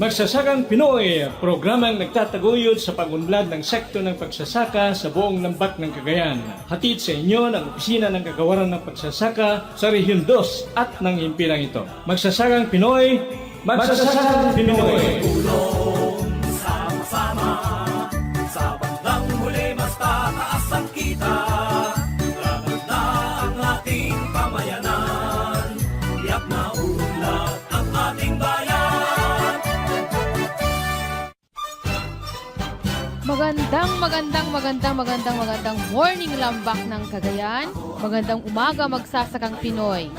Magsasakang Pinoy, programang nagtataguyod sa pagunlad ng sekto ng pagsasaka sa buong lambat ng Cagayan. Hatid sa inyo ng Opisina ng Kagawaran ng Pagsasaka sa Rehiyon 2 at ng himpilang ito. Magsasakang Pinoy, Magsasakang Pinoy. Tulong sama-sama sa bandang huli mas tataas ang kita. Gaganda ang ating pamayanan, tiyak na unlad ang ating bayan. Magandang morning lambak ng Cagayan. Magandang umaga magsasakang Pinoy.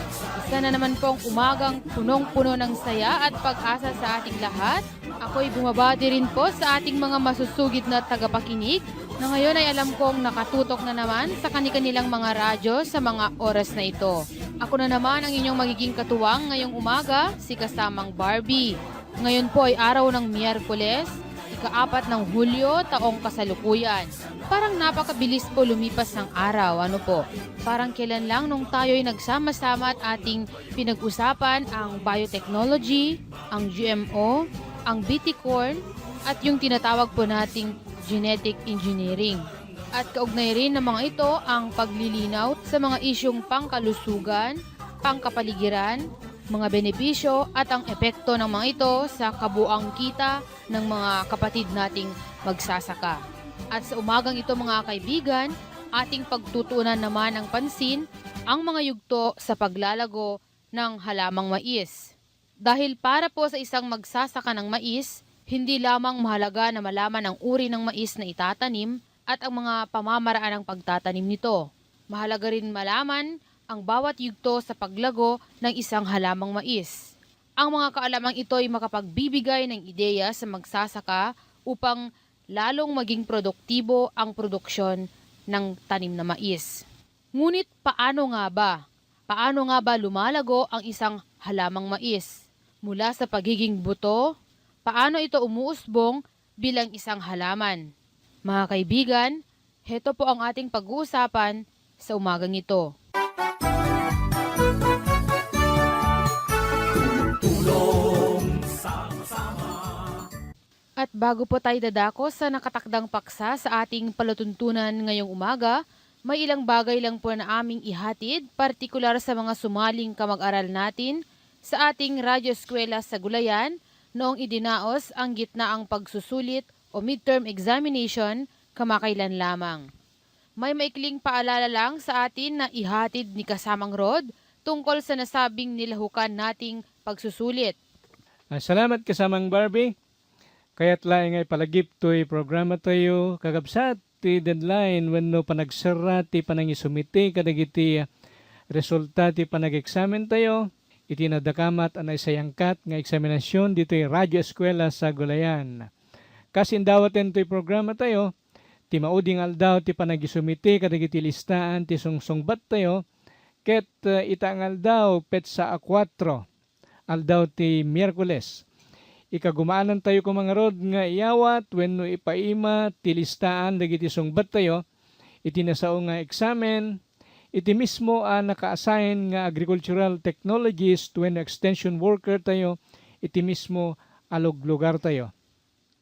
Isa na naman pong umagang punong-puno ng saya at pag-asa sa ating lahat. Ako'y bumabati rin po sa ating mga masusugid na tagapakinig na ngayon ay alam kong nakatutok na naman sa kanilang mga radyo sa mga oras na ito. Ako na naman ang inyong magiging katuwang ngayong umaga, si kasamang Barbie. Ngayon po ay araw ng Miyerkules, ika-4 ng Hulyo, taong kasalukuyan. Parang napakabilis po lumipas ng araw, ano po? Parang kailan lang nung tayo'y nagsama-sama at ating pinag-usapan ang biotechnology, ang GMO, ang BT corn, at yung tinatawag po nating genetic engineering. At kaugnay rin ng mga ito ang paglilinaw sa mga isyong pangkalusugan, pangkapaligiran, mga benepisyo at ang epekto ng mga ito sa kabuang kita ng mga kapatid nating magsasaka. At sa umagang ito mga kaibigan, ating pagtutuunan naman ng pansin ang mga yugto sa paglalago ng halamang mais. Dahil para po sa isang magsasaka ng mais, hindi lamang mahalaga na malaman ang uri ng mais na itatanim at ang mga pamamaraan ng pagtatanim nito. Mahalaga rin malaman ang bawat yugto sa paglago ng isang halamang mais. Ang mga kaalamang ito ay makapagbibigay ng ideya sa magsasaka upang lalong maging produktibo ang produksyon ng tanim na mais. Ngunit paano nga ba? Paano nga ba lumalago ang isang halamang mais? Mula sa pagiging buto, paano ito umuusbong bilang isang halaman? Mga kaibigan, heto po ang ating pag-uusapan sa umagang ito. At bago po tayo dadako sa nakatakdang paksa sa ating palatuntunan ngayong umaga, may ilang bagay lang po na aming ihatid, partikular sa mga sumaling kamag-aral natin sa ating Radyo Eskwela sa Gulayan noong idinaos ang gitnaang pagsusulit o midterm examination kamakailan lamang. May maikling paalala lang sa atin na ihatid ni kasamang Rod tungkol sa nasabing nilahukan nating pagsusulit. Salamat kasamang Barbie. Kaya't laing ay palagip to'y programa tayo kagabsat ti deadline wenno panagsara ti panangisumiti kadagiti resulta ti panag-examen tayo iti nadakamat anay sayangkat nga eksaminasyon dito'y Radyo Eskwela sa Gulayan. Kasin dawaten to'y programa tayo ti mauding aldaw ti panagisumiti kadagiti listaan ti sungsungbat tayo ket itaangal daw petsa a 4 aldaw ti Miyerkules. Ikagumaanan tayo ko mga Rod nga iyawat wenno ipaima ti listaan dagiti sungbat tayo iti nasao nga eksamen iti mismo naka-assign nga agricultural technologist wenno extension worker tayo iti mismo alog lugar tayo.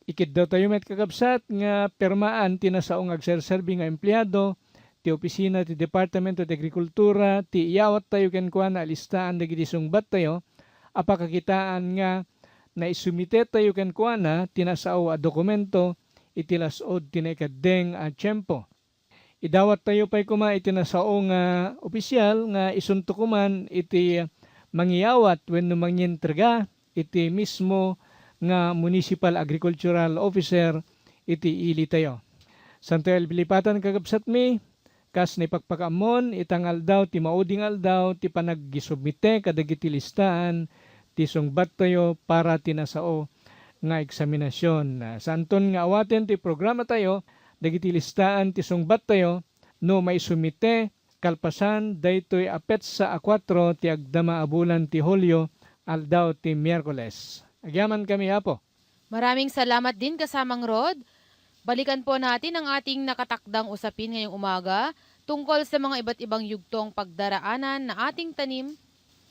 Ikid daw tayo met kagabsat nga permaan ti nasaong agserserbi nga empleyado ti opisina ti Departamento de Agrikultura ti iyawat tayo kenkuan na listaan dagiti sungbat tayo apakakitaan nga na isumite tayo kenkuana tinasao a dokumento iti lasod tinekadeng a tiyempo. Idawat tayo pa'y kuma iti nasao nga opisyal nga isunto kuman iti mangyawat wenno mangyintrega iti mismo nga municipal agricultural officer iti ili tayo. Santo el bilipatan kagabsat mi kas ni pagpakamon itangal daw ti mauding aldaw ti panaggisubmite kadagiti listaan ti sungbat tayo para tinasao nga eksaminasyon. Sa anton nga awaten ti programa tayo, dagiti listaan ti sungbat tayo, no may sumite, kalpasan, daytoy apet sa a4 ti agdama abulan ti Hulyo, aldaw ti Miyerkules. Agyaman kami hapo. Maraming salamat din kasamang Rod. Balikan po natin ang ating nakatakdang usapin ngayong umaga tungkol sa mga iba't ibang yugtong pagdaraanan na ating tanim,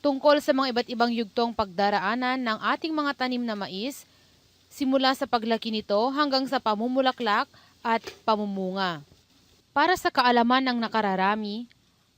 tungkol sa mga iba't ibang yugtong pagdaraanan ng ating mga tanim na mais simula sa paglaki nito hanggang sa pamumulaklak at pamumunga. Para sa kaalaman ng nakararami,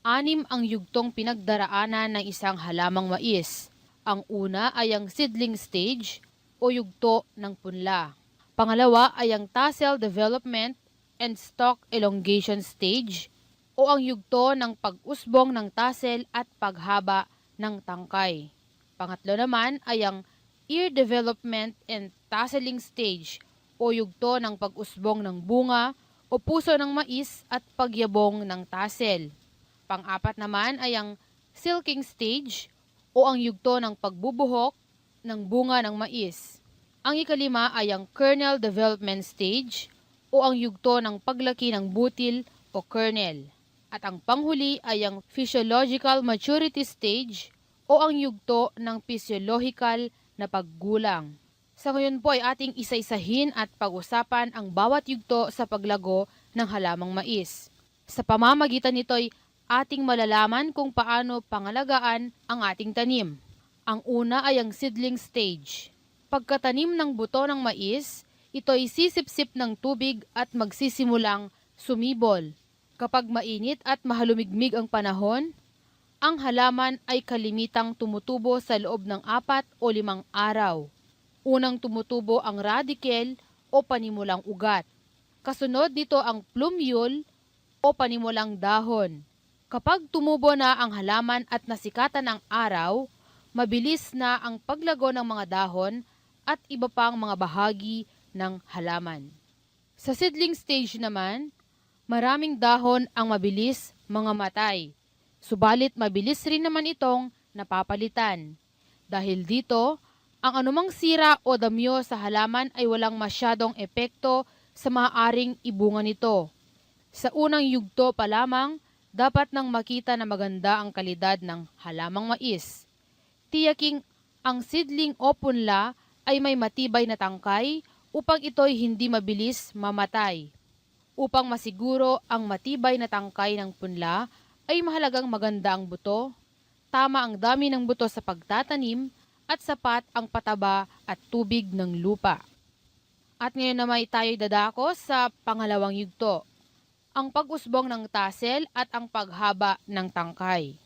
6 ang yugtong pinagdaraanan ng isang halamang mais. Ang una ay ang seedling stage o yugto ng punla. Pangalawa ay ang tassel development and stalk elongation stage o ang yugto ng pag-usbong ng tassel at paghaba ng tangkay. Pangatlo naman ay ang ear development and tasseling stage o yugto ng pag-usbong ng bunga o puso ng mais at pagyabong ng tassel. Pang-apat naman ay ang silking stage o ang yugto ng pagbubuhok ng bunga ng mais. Ang ikalima ay ang kernel development stage o ang yugto ng paglaki ng butil o kernel. At ang panghuli ay ang physiological maturity stage o ang yugto ng physiological na paggulang. Sa ngayon po ay ating isa-isahin at pag-usapan ang bawat yugto sa paglago ng halamang mais. Sa pamamagitan nito ay ating malalaman kung paano pangalagaan ang ating tanim. Ang una ay ang seedling stage. Pagkatanim ng buto ng mais, ito ay sisipsip ng tubig at magsisimulang sumibol. Kapag mainit at mahalumigmig ang panahon, ang halaman ay kalimitang tumutubo sa loob ng 4 o 5 araw. Unang tumutubo ang radikel o panimulang ugat. Kasunod nito ang plumule o panimulang dahon. Kapag tumubo na ang halaman at nasikatan ng araw, mabilis na ang paglago ng mga dahon at iba pang mga bahagi ng halaman. Sa seedling stage naman, maraming dahon ang mabilis mga matay. Subalit mabilis rin naman itong napapalitan. Dahil dito, ang anumang sira o damyo sa halaman ay walang masyadong epekto sa maaaring ibunga nito. Sa unang yugto pa lamang, dapat nang makita na maganda ang kalidad ng halamang mais. Tiyaking ang seedling o punla ay may matibay na tangkay upang ito'y hindi mabilis mamatay. Upang masiguro ang matibay na tangkay ng punla, ay mahalagang maganda ang buto, tama ang dami ng buto sa pagtatanim, at sapat ang pataba at tubig ng lupa. At ngayon naman tayo'y dadako sa pangalawang yugto, ang pag-usbong ng tassel at ang paghaba ng tangkay.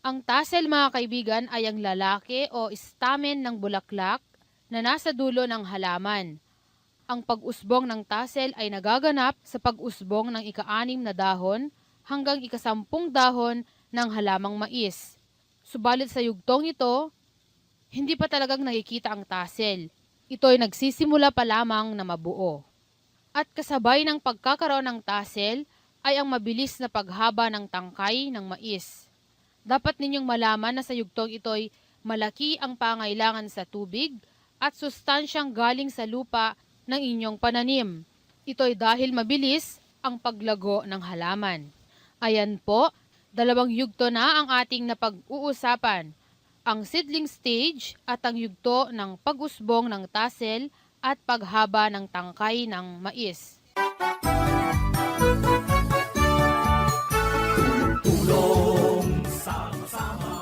Ang tassel mga kaibigan ay ang lalaki o stamen ng bulaklak na nasa dulo ng halaman. Ang pag-usbong ng tassel ay nagaganap sa pag-usbong ng ika-6 na dahon hanggang ika-10 dahon ng halamang mais. Subalit sa yugtong ito, hindi pa talagang nakikita ang tassel. Ito'y nagsisimula pa lamang na mabuo. At kasabay ng pagkakaroon ng tassel ay ang mabilis na paghaba ng tangkay ng mais. Dapat ninyong malaman na sa yugtong ito'y malaki ang pangailangan sa tubig at sustansyang galing sa lupa ng inyong pananim. Ito'y dahil mabilis ang paglago ng halaman. Ayan po, 2 yugto na ang ating napag-uusapan. Ang seedling stage at ang yugto ng pag-usbong ng tassel at paghaba ng tangkay ng mais. Tulong sama-sama.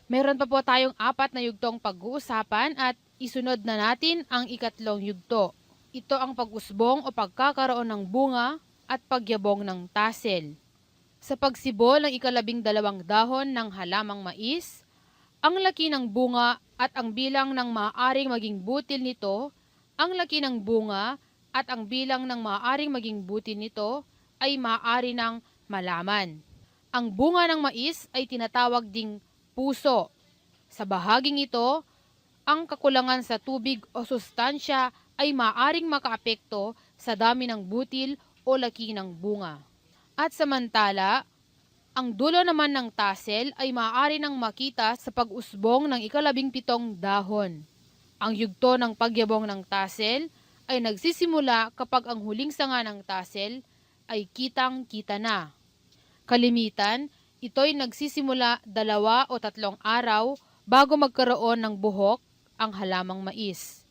Meron pa po tayong 4 na yugtong pag-uusapan at isunod na natin ang ikatlong yugto. Ito ang pag-usbong o pagkakaroon ng bunga at pagyabong ng tassel. Sa pagsibol ng ika-12 dahon ng halamang mais, ang laki ng bunga at ang bilang ng maaaring maging butil nito, ang laki ng bunga at ang bilang ng maaaring maging butil nito ay maaari ng malaman. Ang bunga ng mais ay tinatawag ding puso. Sa bahaging ito, ang kakulangan sa tubig o sustansya ay maaring makaapekto sa dami ng butil o laki ng bunga. At samantala, ang dulo naman ng tassel ay maaari nang makita sa pag-usbong ng ika-17 dahon. Ang yugto ng pagyabong ng tassel ay nagsisimula kapag ang huling sanga ng tassel ay kitang-kita na. Kalimitan, ito'y nagsisimula 2 o 3 araw bago magkaroon ng buhok ang halamang mais.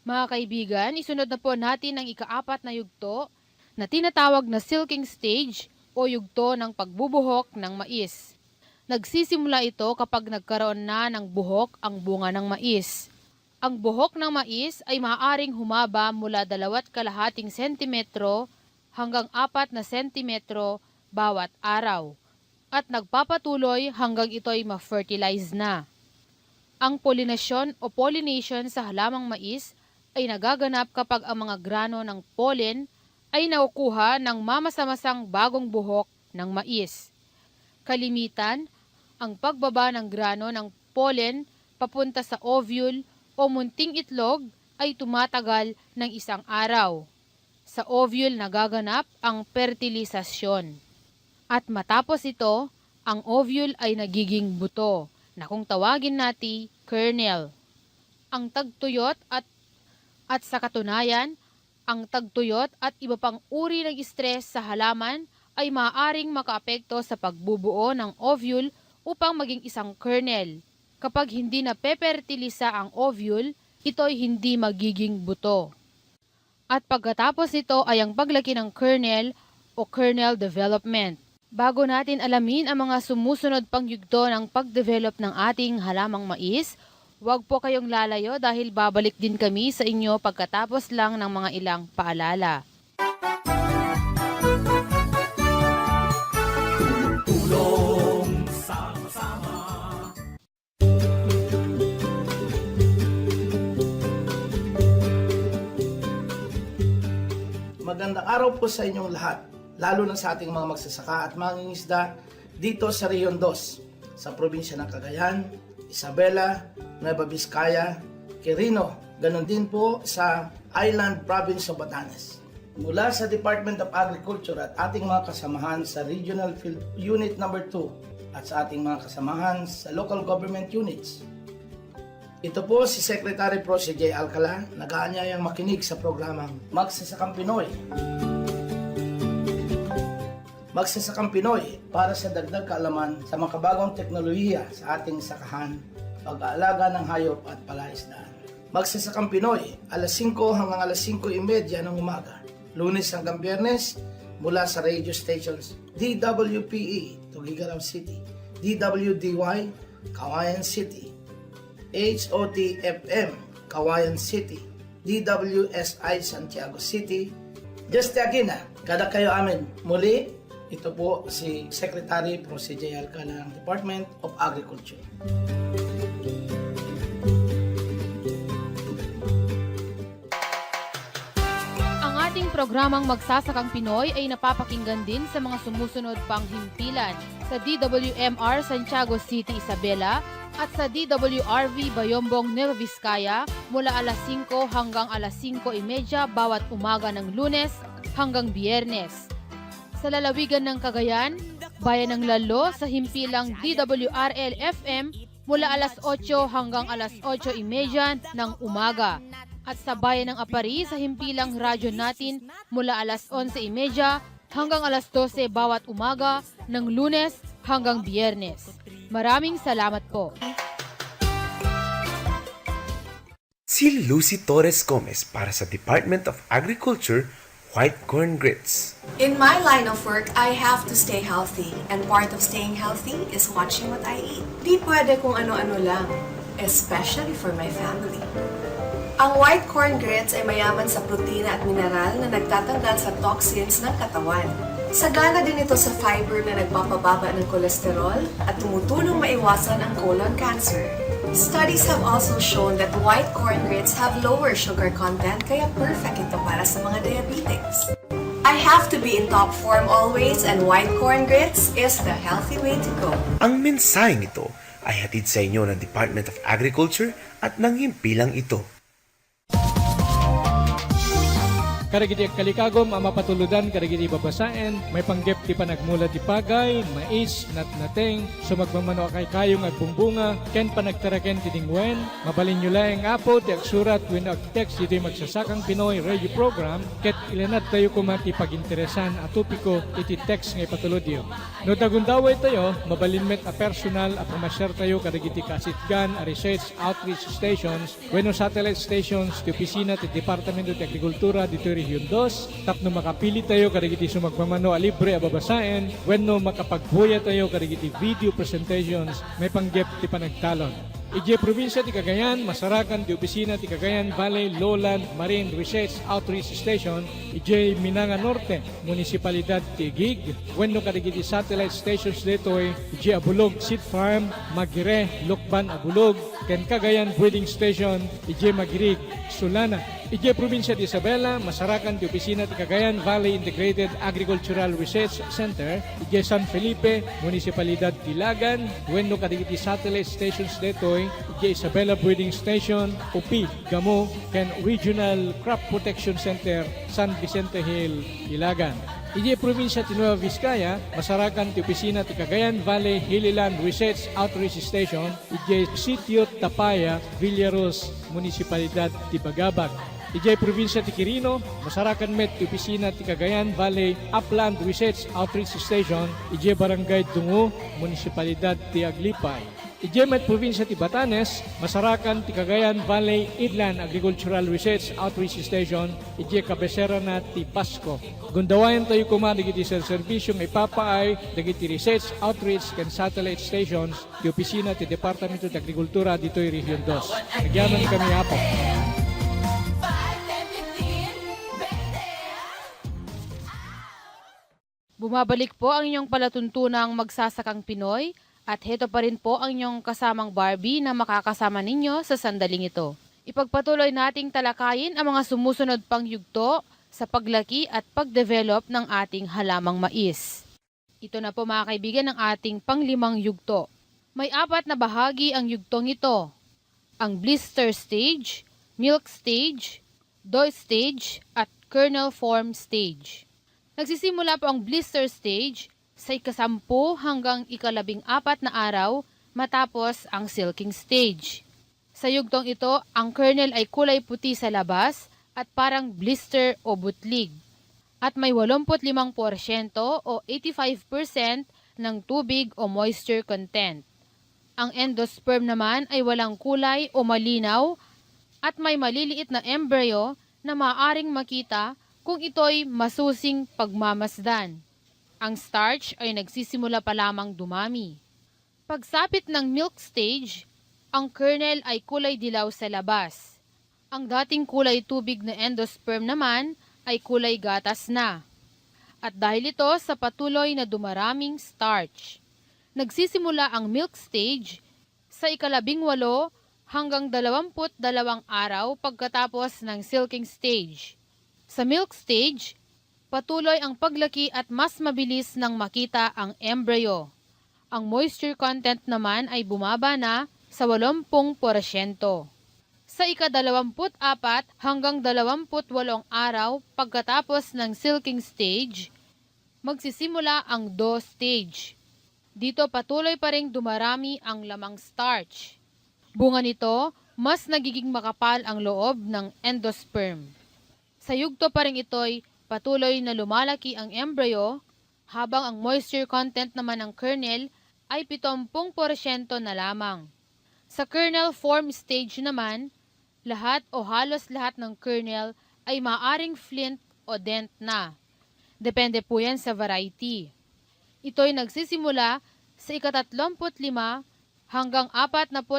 Mga kaibigan, isunod na po natin ang ika-4 na yugto na tinatawag na silking stage o yugto ng pagbubuhok ng mais. Nagsisimula ito kapag nagkaroon na ng buhok ang bunga ng mais. Ang buhok ng mais ay maaaring humaba mula 2,5 sentimetro hanggang 4 na sentimetro bawat araw at nagpapatuloy hanggang ito'y ma-fertilize na. Ang pollination o pollination sa halamang mais ay nagaganap kapag ang mga grano ng pollen ay nakukuha ng mamasa-masang bagong buhok ng mais. Kalimitan, ang pagbaba ng grano ng pollen papunta sa ovule o munting itlog ay tumatagal ng 1 araw. Sa ovule nagaganap ang fertilisasyon. At matapos ito, ang ovule ay nagiging buto na kung tawagin natin kernel. Ang tagtuyot at sa katunayan, ang tagtuyot at iba pang uri ng stress sa halaman ay maaaring makaapekto sa pagbubuo ng ovule upang maging isang kernel. Kapag hindi na pepertilisa ang ovule, ito'y hindi magiging buto. At pagkatapos nito ay ang paglaki ng kernel o kernel development. Bago natin alamin ang mga sumusunod pang yugto ng pagdevelop ng ating halamang mais, huwag po kayong lalayo dahil babalik din kami sa inyo pagkatapos lang ng mga ilang paalala. Tulong sama-sama. Magandang araw po sa inyong lahat, lalo na sa ating mga magsasaka at mangingisda dito sa Region 2, sa probinsya ng Cagayan, Isabela, Nueva Vizcaya, Quirino, ganon din po sa Island Province of Batanes. Mula sa Department of Agriculture at ating mga kasamahan sa Regional Field Unit No. 2 at sa ating mga kasamahan sa Local Government Units. Ito po si Secretary Pro si J. Alcala, nag-aanyayang makinig sa programang Magsasakang Pinoy. Magsasakang Pinoy para sa dagdag kaalaman sa makabagong teknolohiya sa ating sakahan, pag-aalaga ng hayop at palaisdaan. Magsasakang Pinoy, alas 5 hanggang alas 5:30 ng umaga, Lunes hanggang Biyernes, mula sa radio stations DWPE, Tugigarao City, DWDY, Kawayan City, HOT-FM, Kawayan City, DWSI, Santiago City. Just Aquina, kada kayo amin. Muli, ito po si Secretary Pro si J. Alcala ng Department of Agriculture. Ang ating programang Magsasakang Pinoy ay napapakinggan din sa mga sumusunod pang himpilan sa DWMR Santiago City, Isabela at sa DWRV Bayombong, Nueva Vizcaya mula alas 5 hanggang alas 5:30 bawat umaga ng Lunes hanggang Biyernes. Sa lalawigan ng Cagayan, Bayan ng Lalo sa himpilang DWRL-FM mula alas 8 hanggang alas 8:30 ng umaga. At sa Bayan ng Apari sa himpilang radyo natin mula alas 11:30 hanggang alas 12 bawat umaga ng Lunes hanggang Biyernes. Maraming salamat po. Si Lucy Torres Gomez para sa Department of Agriculture, White Corn Grits. In my line of work, I have to stay healthy, and part of staying healthy is watching what I eat. Di pwede kung ano-ano lang, especially for my family. Ang white corn grits ay mayaman sa protina at mineral na nagtatanggal sa toxins ng katawan. Sagana din ito sa fiber na nagpapababa ng kolesterol at tumutulong maiwasan ang colon cancer. Studies have also shown that white corn grits have lower sugar content kaya perfect ito para sa mga diabetics. I have to be in top form always and white corn grits is the healthy way to go. Ang mensaheng ito ay hatid sa inyo ng Department of Agriculture at ng himpilang ito. Karagiti kalikagom ang mapatuludan karagiti babasaen, may panggep ti panagmula ti pagay, mais, natnateng, sumagmamano kay kayong agbumbunga, ken panagtaraken ti dingwen, mabalin nyo lang apo ti agsurat when ag-text iti Magsasakang Pinoy radio program, ket ilanat tayo kumati paginteresan at tupiko iti text ngay patulodyo. No dagundaway tayo, mabalin met a personal a pumasyar tayo karagiti kasitgan a research outreach stations, wenno satellite stations ti opisina ti Departamento ti Agrikultura dito Region 2, tapno makapili tayo karigiti sumagmamano a libre a babasaen, wenno makapagbuya tayo karigiti video presentations, may panggep ti panagtalon. Ije probinsya ti Cagayan, masarakan ti opisina ti Cagayan Valley Lowland Marine Research Outreach Station, ije Minanga Norte, munisipalidad ti Gig, wenno kadagiti satellite stations detoy, ije Abulog Seed Farm, Magire, Lukban Abulog, ken Cagayan Breeding Station, ije Magirig, Sulana. Ije probinsya ti Isabela, masarakan ti opisina ti Cagayan Valley Integrated Agricultural Research Center, ije San Felipe, munisipalidad ti Lagan, wenno kadagiti satellite stations detoy, ije Isabela Breeding Station, UPI, Gamo, ken Regional Crop Protection Center, San Vicente Hill, Ilagan. Ije probinsya ti Nueva Vizcaya, masarakan ti opisina ti Cagayan Valley Hillyland Research Outreach Station, ije Sitio Tapaya, Villaros, munisipalidad ti Bagabag. Ije probinsya ti Quirino, masarakan met ti opisina ti Cagayan Valley Upland Research Outreach Station, ije Barangay Dungo, munisipalidad ti Aglipay. Ije met probinsya ti Batanes, masarakan ti Cagayan Valley Inland Agricultural Research Outreach Station, ije kabesera na ti Pasco. Gundawayan tayo kuma dagiti serbisyong ipapaay dagiti research outreach ken satellite stations ti opisina ti Departamento de Agrikultura ditoy Region 2. Nagyaman kami hapo. Bumabalik po ang inyong palatuntunang Magsasakang Pinoy at heto pa rin po ang inyong kasamang Barbie na makakasama ninyo sa sandaling ito. Ipagpatuloy nating talakayin ang mga sumusunod pang yugto sa paglaki at pagdevelop ng ating halamang mais. Ito na po mga kaibigan ang ating panglimang yugto. May 4 na bahagi ang yugtong ito. Ang blister stage, milk stage, dough stage at kernel form stage. Nagsisimula po ang blister stage sa ika-10 hanggang ika-14 na araw matapos ang silking stage. Sa yugtong ito, ang kernel ay kulay puti sa labas at parang blister o butlig. At may 85% o 85% ng tubig o moisture content. Ang endosperm naman ay walang kulay o malinaw at may maliliit na embryo na maaaring makita kung ito'y masusing pagmamasdan. Ang starch ay nagsisimula pa lamang dumami. Pagsapit ng milk stage, ang kernel ay kulay dilaw sa labas. Ang dating kulay tubig na endosperm naman ay kulay gatas na. At dahil ito sa patuloy na dumaraming starch, nagsisimula ang milk stage sa ika-18 hanggang 22 araw pagkatapos ng silking stage. Sa milk stage, patuloy ang paglaki at mas mabilis nang makita ang embryo. Ang moisture content naman ay bumaba na sa 80%. Sa ika-24 hanggang 28 araw pagkatapos ng silking stage, magsisimula ang dough stage. Dito patuloy pa ring dumarami ang lamang starch. Bunga nito, mas nagiging makapal ang loob ng endosperm. Sa yugto pa rin ito'y patuloy na lumalaki ang embryo, habang ang moisture content naman ng kernel ay 70% na lamang. Sa kernel form stage naman, lahat o halos lahat ng kernel ay maaring flint o dent na. Depende po yan sa variety. Ito'y nagsisimula sa ika-35 hanggang 42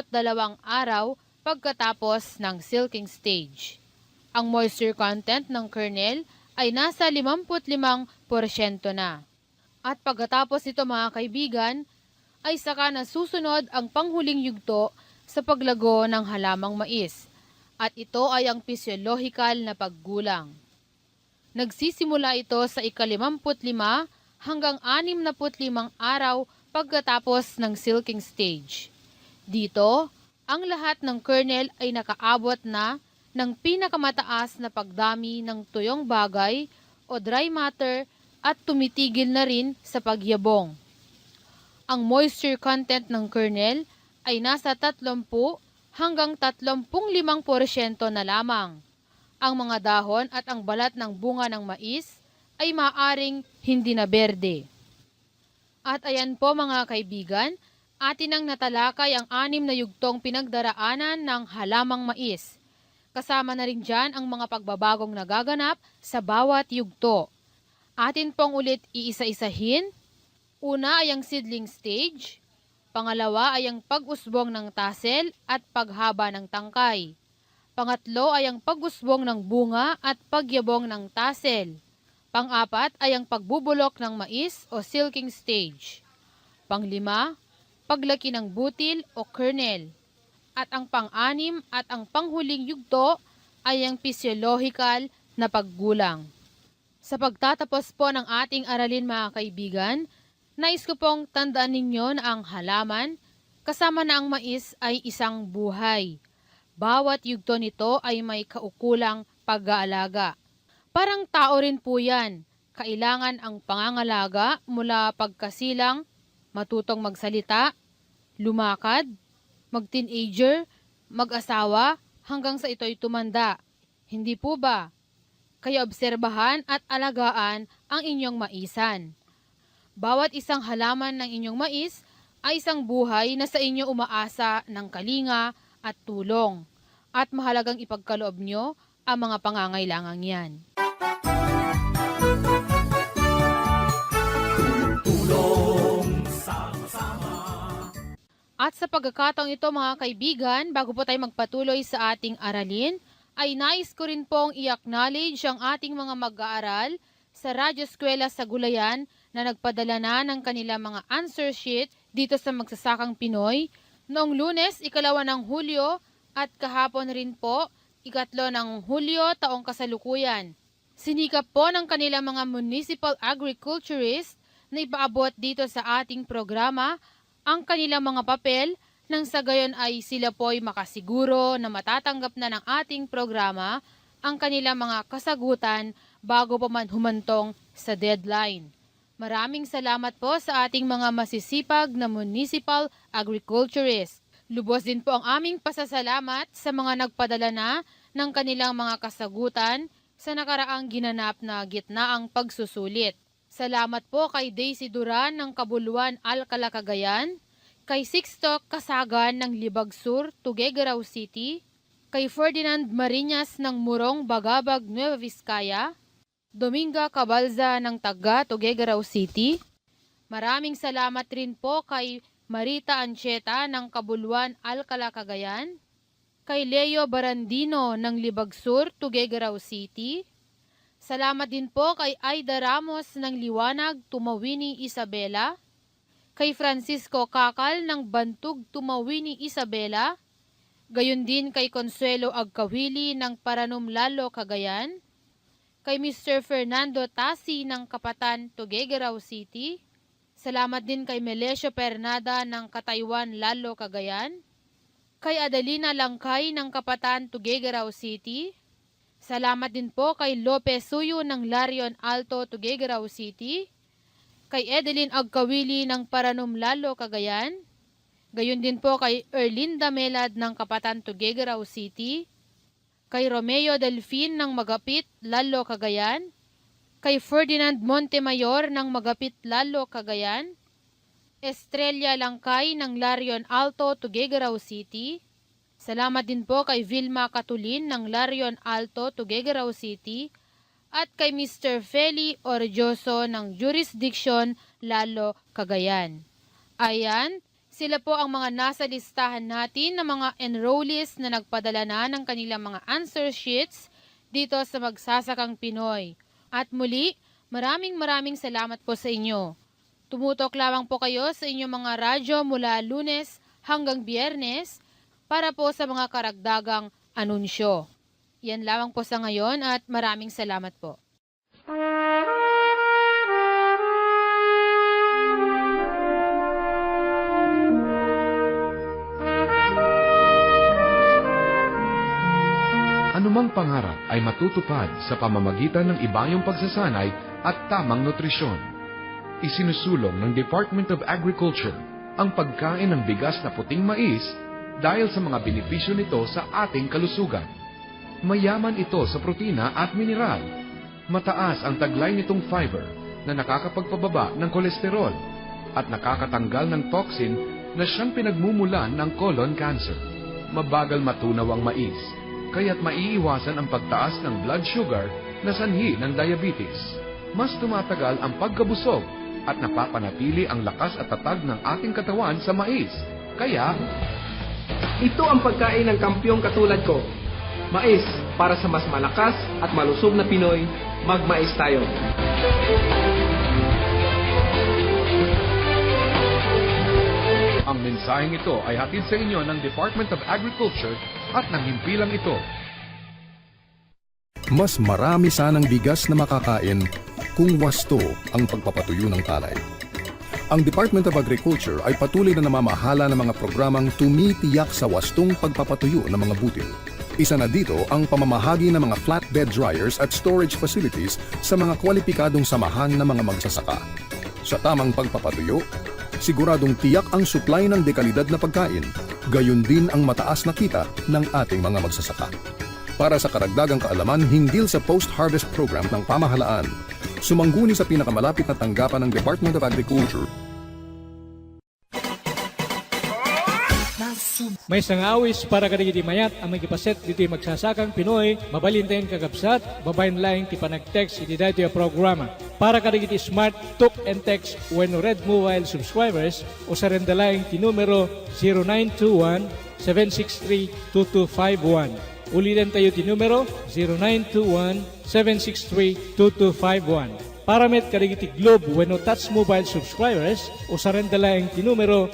araw pagkatapos ng silking stage. Ang moisture content ng kernel ay nasa 55% na. At pagkatapos ito mga kaibigan, ay saka nasusunod ang panghuling yugto sa paglago ng halamang mais. At ito ay ang physiological na paggulang. Nagsisimula ito sa ika-55 hanggang 65 araw pagkatapos ng silking stage. Dito, ang lahat ng kernel ay nakaabot na ng pinakamataas na pagdami ng tuyong bagay o dry matter at tumitigil na rin sa pagyabong. Ang moisture content ng kernel ay nasa 30 hanggang 35% na lamang. Ang mga dahon at ang balat ng bunga ng mais ay maaring hindi na berde. At ayan po mga kaibigan, atin ang natalakay ang 6 na yugtong pinagdaraanan ng halamang mais. Kasama na rin dyan ang mga pagbabagong nagaganap sa bawat yugto. Atin pong ulit iisa-isahin. Una ay ang seedling stage, Pangalawa ay ang pag-usbong ng tassel at paghaba ng tangkay. Pangatlo ay ang pag-usbong ng bunga at pagyabong ng tassel. Pang-apat ay ang pagbubulok ng mais o silking stage. Pang-lima, paglaki ng butil o kernel. At ang pang-anim at ang panghuling yugto ay ang physiological na paggulang. Sa pagtatapos po ng ating aralin mga kaibigan, nais ko pong tandaan ninyo na ang halaman kasama na ang mais ay isang buhay. Bawat yugto nito ay may kaukulang pag-aalaga. Parang tao rin po yan. Kailangan ang pangangalaga mula pagkasilang, matutong magsalita, lumakad, mag-teenager, mag-asawa, hanggang sa ito'y tumanda. Hindi po ba? Kaya obserbahan at alagaan ang inyong maisan. Bawat isang halaman ng inyong mais ay isang buhay na sa inyo umaasa ng kalinga at tulong. At mahalagang ipagkaloob nyo ang mga pangangailangang yan. At sa pagkakataong ito mga kaibigan, bago po tayo magpatuloy sa ating aralin, ay nais ko rin pong i-acknowledge ang ating mga mag-aaral sa Radyo Eskwela sa Gulayan na nagpadala na ng kanilang mga answer sheet dito sa Magsasakang Pinoy noong Lunes, 2 ng Hulyo at kahapon rin po, 3 ng Hulyo taong kasalukuyan. Sinikap po ng kanilang mga municipal agriculturist na ipaabot dito sa ating programa ang kanilang mga papel nang sa gayon ay sila po'y makasiguro na matatanggap na ng ating programa ang kanilang mga kasagutan bago pa man humantong sa deadline. Maraming salamat po sa ating mga masisipag na municipal agriculturist. Lubos din po ang aming pasasalamat sa mga nagpadala na ng kanilang mga kasagutan sa nakaraang ginanap na gitnaang pagsusulit. Salamat po kay Daisy Duran ng Kabuluan, Alcala, Cagayan, kay Sixto Kasagan ng Libag Sur, Tuguegarao City, kay Ferdinand Marinas ng Murong, Bagabag, Nueva Vizcaya, Dominga Cabalza ng Taga, Tuguegarao City. Maraming salamat rin po kay Marita Ancheta ng Kabuluan, Alcala, Cagayan, kay Leo Barandino ng Libag Sur, Tuguegarao City. Salamat din po kay Aida Ramos ng Liwanag, Tumawini, Isabela, kay Francisco Kakal ng Bantug, Tumawini, Isabela, gayon din kay Consuelo Agkawili ng Paranom Lalo, Cagayan, kay Mr. Fernando Tasi ng Kapatan, Tuguegarao City. Salamat din kay Melesio Pernada ng Kataywan, Lalo, Cagayan, kay Adelina Langkay ng Kapatan, Tuguegarao City. Salamat din po kay Lopez Suyo ng Larion Alto, Tuguegarao City, kay Edeline Agkawili ng Paranom Lalo, Cagayan, gayon din po kay Erlinda Melad ng Kapatan, Tuguegarao City, kay Romeo Delfin ng Magapit, Lalo, Cagayan, kay Ferdinand Montemayor ng Magapit, Lalo, Cagayan, Estrella Langkay ng Larion Alto, Tuguegarao City. Salamat din po kay Vilma Catulin ng Larion Alto, Tuguegarao City, at kay Mr. Feli Orjoso ng Jurisdiction, Lalo, Cagayan. Ayan, sila po ang mga nasa listahan natin ng mga enrollees na nagpadala na ng kanilang mga answer sheets dito sa Magsasakang Pinoy. At muli, maraming salamat po sa inyo. Tumutok lamang po kayo sa inyong mga radyo mula Lunes hanggang Biyernes para po sa mga karagdagang anunsyo. Yan lamang po sa ngayon at maraming salamat po. Anumang pangarap ay matutupad sa pamamagitan ng ibayong pagsasanay at tamang nutrisyon. Isinusulong ng Department of Agriculture ang pagkain ng bigas na puting mais dahil sa mga benepisyo nito sa ating kalusugan. Mayaman ito sa protina at mineral. Mataas ang taglay nitong fiber na nakakapagpababa ng kolesterol at nakakatanggal ng toxin na siyang pinagmumulan ng colon cancer. Mabagal matunaw ang mais, kaya't maiiwasan ang pagtaas ng blood sugar na sanhi ng diabetes. Mas tumatagal ang pagkabusog at napapanatili ang lakas at tatag ng ating katawan sa mais. Kaya, Ito ang pagkain ng kampyong katulad ko. Mais, para sa mas malakas at malusog na Pinoy, magmais tayo. ang mensaheng ito ay hatid sa inyo ng Department of Agriculture at ng himpilang ito. Mas marami sanang bigas na makakain kung wasto ang pagpapatuyo ng palay. Ang Department of Agriculture ay patuloy na namamahala ng mga programang tumitiyak sa wastong pagpapatuyo ng mga butil. Isa na dito ang pamamahagi ng mga flatbed dryers at storage facilities sa mga kwalipikadong samahan ng mga magsasaka. Sa tamang pagpapatuyo, siguradong tiyak ang supply ng dekalidad na pagkain, gayon din ang mataas na kita ng ating mga magsasaka. Para sa karagdagang kaalaman hinggil sa post-harvest program ng pamahalaan, sumangguni sa pinakamalapit na tanggapan ng Department of Agriculture. May sangawis para kadigiti mayat ang magipaset dito magsasakang Pinoy, mabalintayin kagabsat, babayin laing ti panag-text iti dito yung programa. Para kadigiti smart talk and text when red mobile subscribers o sa rendalaing ti numero 0921-763-2251. Ulitin tayo ti numero 0921-763-2251. Para met kadigiti Globe when no touch mobile subscribers o sa rendalaing ti numero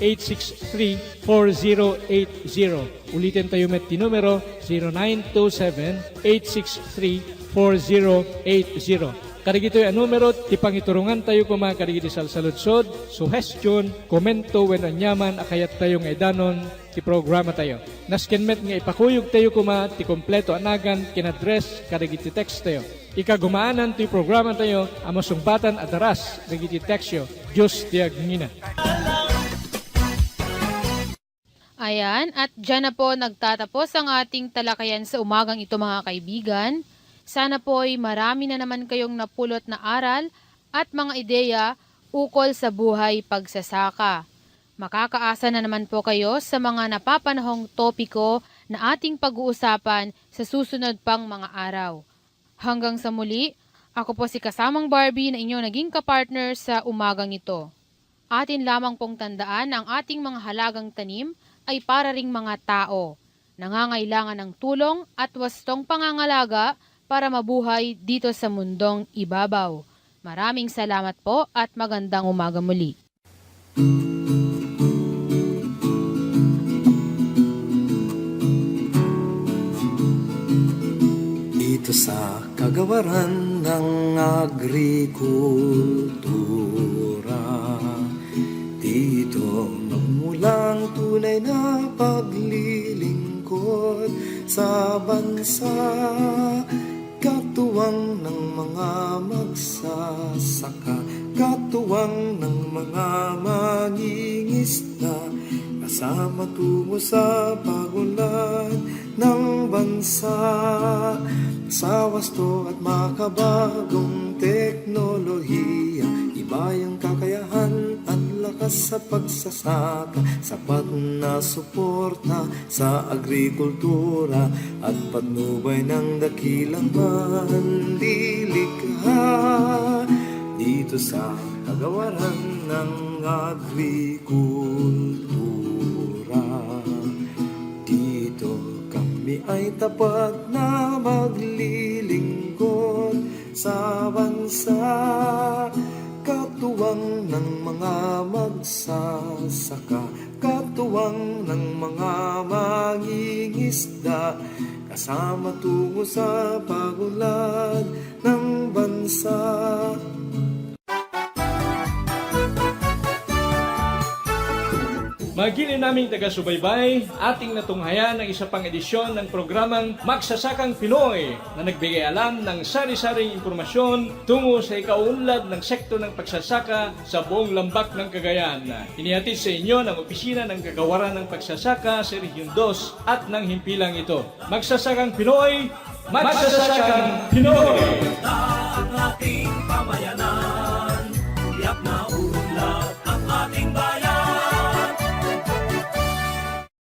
0927-863-4080. Ulitin tayo met ti numero 0927-863-4080. Kadigito yung numero, tipang iturungan tayo kuma kadigiti salsaludsod, suggestion, komento, when anyaman, akayat tayo nga idanon, ti programa tayo. Naskenmet nga ipakuyog tayo kuma, ti kompleto anagan, kinadress, kadigiti text tayo. Ikagumaanan ti programa tayo, amasumbatan at aras, kadigiti textyo, Diyos ti agngina. Ayan, at dyan na po nagtatapos ang ating talakayan sa umagang ito mga kaibigan. Sana po ay marami na naman kayong napulot na aral at mga ideya ukol sa buhay pagsasaka. Makakaasa na naman po kayo sa mga napapanahong topiko na ating pag-uusapan sa susunod pang mga araw. Hanggang sa muli, ako po si Kasamang Barbie na inyong naging kapartner sa umagang ito. Atin lamang pong tandaan ang ating mga halagang tanim ay para ring mga tao, nangangailangan ng tulong at wastong pangangalaga para mabuhay dito sa mundong ibabaw. Maraming salamat po at magandang umaga muli. Dito sa kagawaran ng agrikultura, dito magmulang tunay na paglilingkod sa bansa, katuwang ng mga magsasaka, katuwang ng mga mangingisda, kasama tungo sa pagunlad ng bansa. Sa wasto at makabagong teknolohiya, iba yung kakayahan at lakas sa pagsasaka, sapat na suporta sa agrikultura at patnubay ng dakilang manlilikha. Dito sa kagawaran ng agrikultura, dito kami ay tapat na maglilingkod sa bansa, katuwang ng mga magsasaka, katuwang ng mga mangingisda, kasama tungo sa pagunlad ng bansa. Magili naming taga-subaybay, ating natunghayan ng isa pang edisyon ng programang Magsasakang Pinoy na nagbigay alam ng sari-saring impormasyon tungo sa ikaunlad ng sektor ng pagsasaka sa buong lambak ng Cagayan. Inihatid sa inyo ng Opisina ng Kagawaran ng Pagsasaka sa Region 2 at ng himpilang ito. Magsasakang Pinoy, Magsasakang Pinoy!